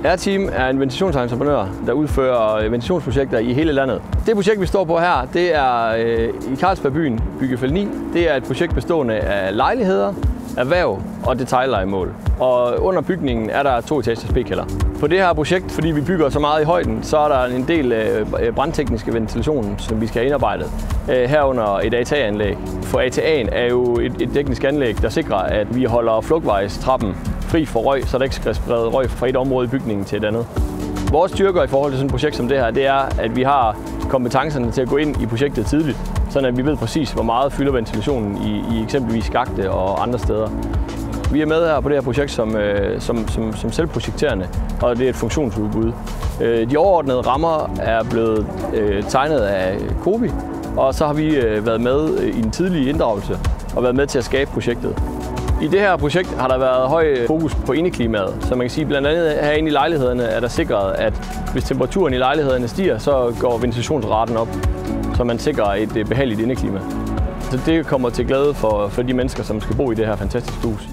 R-Team er en ventilationsentreprenør, der udfører ventilationsprojekter i hele landet. Det projekt, vi står på her, det er i Carlsberg-byen, Byggefelt 9. Det er et projekt bestående af lejligheder, erhverv og detaillejemål. Og under bygningen er der 2 etagers B-kælder. På det her projekt, fordi vi bygger så meget i højden, så er der en del brandtekniske ventilation, som vi skal have indarbejdet. Herunder et ATA-anlæg. For ATA'en er jo et teknisk anlæg, der sikrer, at vi holder flugtvejstrappen fri for røg, så der ikke skal sprede røg fra et område i bygningen til et andet. Vores styrker i forhold til sådan et projekt som det her, det er, at vi har kompetencerne til at gå ind i projektet tidligt, sådan at vi ved præcis, hvor meget fylder ventilationen i eksempelvis skakte og andre steder. Vi er med her på det her projekt som selvprojekterende, og det er et funktionsudbud. De overordnede rammer er blevet tegnet af Cobi, og så har vi været med i en tidlig inddragelse og været med til at skabe projektet. I det her projekt har der været høj fokus på indeklimaet, så man kan sige, blandt andet herinde i lejlighederne er der sikret, at hvis temperaturen i lejlighederne stiger, så går ventilationsraten op, så man sikrer et behageligt indeklima. Så det kommer til glæde for de mennesker, som skal bo i det her fantastiske hus.